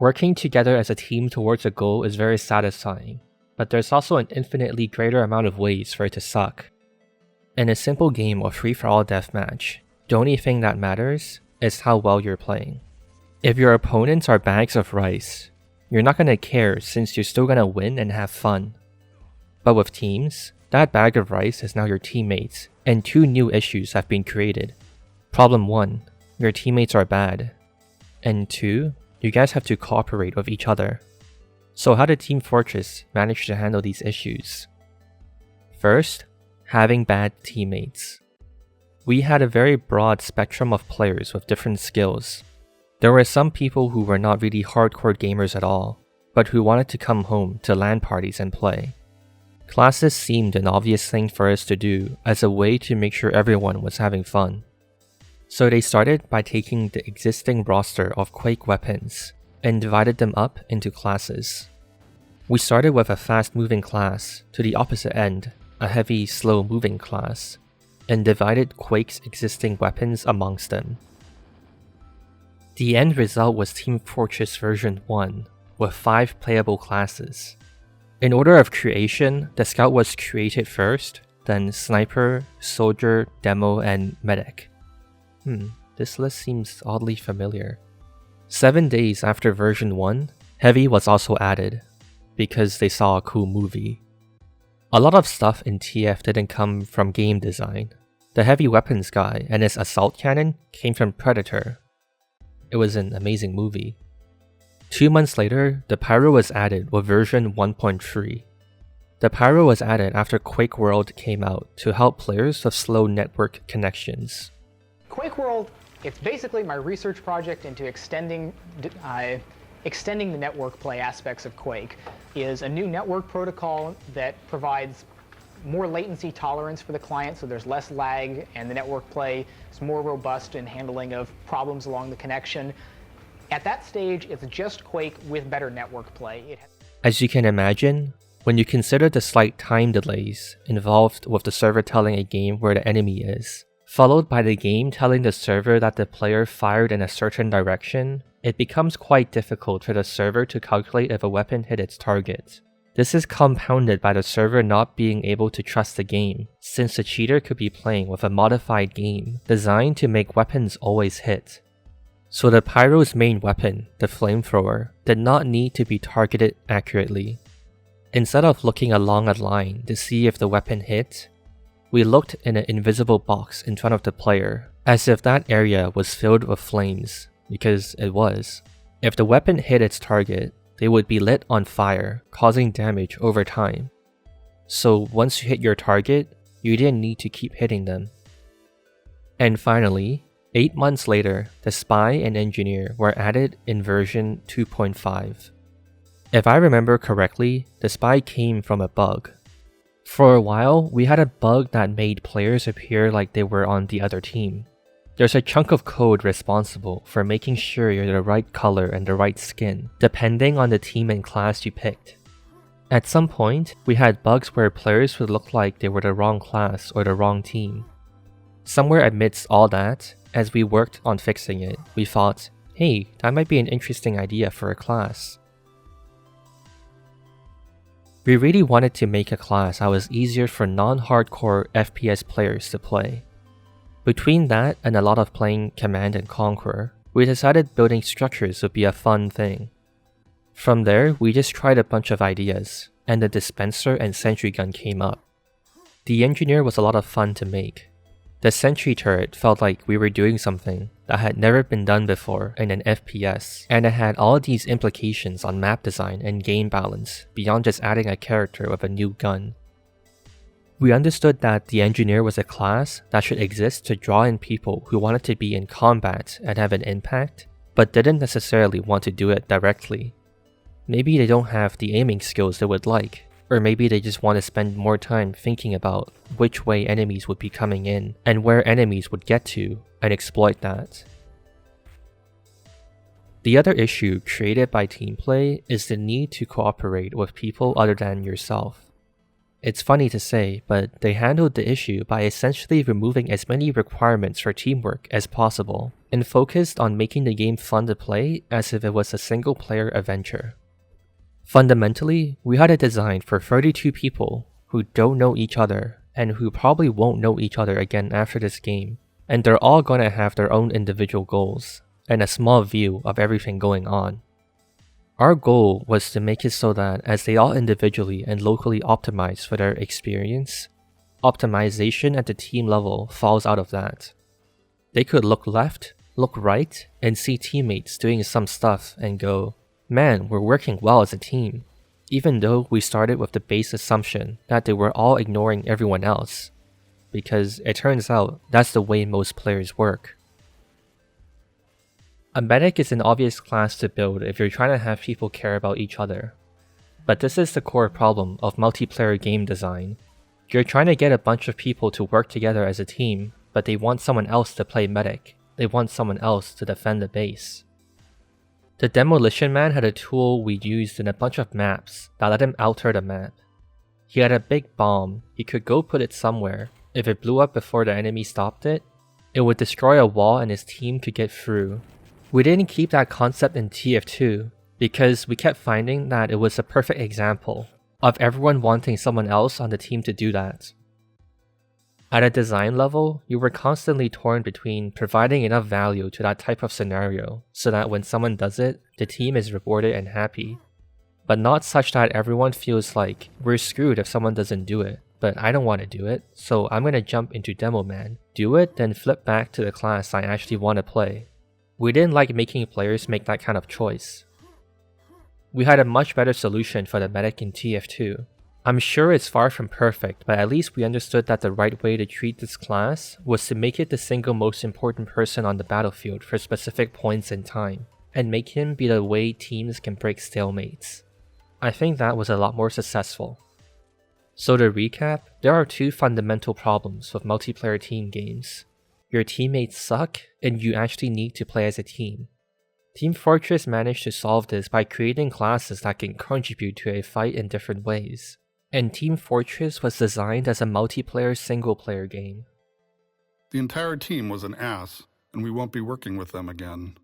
Working together as a team towards a goal is very satisfying, but there's also an infinitely greater amount of ways for it to suck. In a simple game of free-for-all deathmatch, the only thing that matters is how well you're playing. If your opponents are bags of rice, you're not gonna care since you're still gonna win and have fun. But with teams, that bag of rice is now your teammates, and 2 new issues have been created. Problem 1, your teammates are bad. And 2, you guys have to cooperate with each other. So how did Team Fortress manage to handle these issues? First, having bad teammates. We had a very broad spectrum of players with different skills. There were some people who were not really hardcore gamers at all, but who wanted to come home to LAN parties and play. Classes seemed an obvious thing for us to do as a way to make sure everyone was having fun. So they started by taking the existing roster of Quake weapons and divided them up into classes. We started with a fast-moving class, to the opposite end, a heavy, slow-moving class, and divided Quake's existing weapons amongst them. The end result was Team Fortress version 1, with 5 playable classes. In order of creation, the Scout was created first, then Sniper, Soldier, Demo, and Medic. This list seems oddly familiar. 7 days after version 1, Heavy was also added, because they saw a cool movie. A lot of stuff in TF didn't come from game design. The heavy weapons guy and his assault cannon came from Predator. It was an amazing movie. 2 months later, the Pyro was added with version 1.3. The Pyro was added after Quake World came out to help players with slow network connections. Quake World, it's basically my research project into extending the network play aspects of Quake. Is a new network protocol that provides more latency tolerance for the client, so there's less lag, and the network play is more robust in handling of problems along the connection. At that stage, it's just Quake with better network play. As you can imagine, when you consider the slight time delays involved with the server telling a game where the enemy is, followed by the game telling the server that the player fired in a certain direction, it becomes quite difficult for the server to calculate if a weapon hit its target. This is compounded by the server not being able to trust the game, since the cheater could be playing with a modified game designed to make weapons always hit. So the Pyro's main weapon, the flamethrower, did not need to be targeted accurately. Instead of looking along a line to see if the weapon hit, we looked in an invisible box in front of the player, as if that area was filled with flames, because it was. If the weapon hit its target, they would be lit on fire, causing damage over time. So once you hit your target, you didn't need to keep hitting them. And finally, 8 months later, the Spy and Engineer were added in version 2.5. If I remember correctly, the Spy came from a bug. For a while, we had a bug that made players appear like they were on the other team. There's a chunk of code responsible for making sure you're the right color and the right skin, depending on the team and class you picked. At some point, we had bugs where players would look like they were the wrong class or the wrong team. Somewhere amidst all that, as we worked on fixing it, we thought, hey, that might be an interesting idea for a class. We really wanted to make a class that was easier for non-hardcore FPS players to play. Between that and a lot of playing Command & Conquer, we decided building structures would be a fun thing. From there, we just tried a bunch of ideas, and the dispenser and sentry gun came up. The Engineer was a lot of fun to make. The sentry turret felt like we were doing something that had never been done before in an FPS, and it had all these implications on map design and game balance beyond just adding a character with a new gun. We understood that the Engineer was a class that should exist to draw in people who wanted to be in combat and have an impact, but didn't necessarily want to do it directly. Maybe they don't have the aiming skills they would like, or maybe they just want to spend more time thinking about which way enemies would be coming in and where enemies would get to and exploit that. The other issue created by teamplay is the need to cooperate with people other than yourself. It's funny to say, but they handled the issue by essentially removing as many requirements for teamwork as possible, and focused on making the game fun to play as if it was a single-player adventure. Fundamentally, we had it designed for 32 people who don't know each other, and who probably won't know each other again after this game, and they're all gonna have their own individual goals, and a small view of everything going on. Our goal was to make it so that as they all individually and locally optimize for their experience, optimization at the team level falls out of that. They could look left, look right, and see teammates doing some stuff and go, man, we're working well as a team, even though we started with the base assumption that they were all ignoring everyone else, because it turns out that's the way most players work. A medic is an obvious class to build if you're trying to have people care about each other. But this is the core problem of multiplayer game design. You're trying to get a bunch of people to work together as a team, but they want someone else to play medic. They want someone else to defend the base. The Demolition Man had a tool we used in a bunch of maps that let him alter the map. He had a big bomb, he could go put it somewhere. If it blew up before the enemy stopped it, it would destroy a wall and his team could get through. We didn't keep that concept in tf2 because we kept finding that it was a perfect example of everyone wanting someone else on the team to do that. At a design level, you were constantly torn between providing enough value to that type of scenario so that when someone does it, the team is rewarded and happy, but not such that everyone feels like we're screwed if someone doesn't do it, but I don't want to do it, so I'm going to jump into Demo Man, do it, then flip back to the class I actually want to play. We didn't like making players make that kind of choice. We had a much better solution for the medic in tf2. I'm sure it's far from perfect, but at least we understood that the right way to treat this class was to make it the single most important person on the battlefield for specific points in time, and make him be the way teams can break stalemates. I think that was a lot more successful. So to recap, there are two fundamental problems with multiplayer team games. Your teammates suck, and you actually need to play as a team. Team Fortress managed to solve this by creating classes that can contribute to a fight in different ways. And Team Fortress was designed as a multiplayer single-player game. The entire team was an ass, and we won't be working with them again.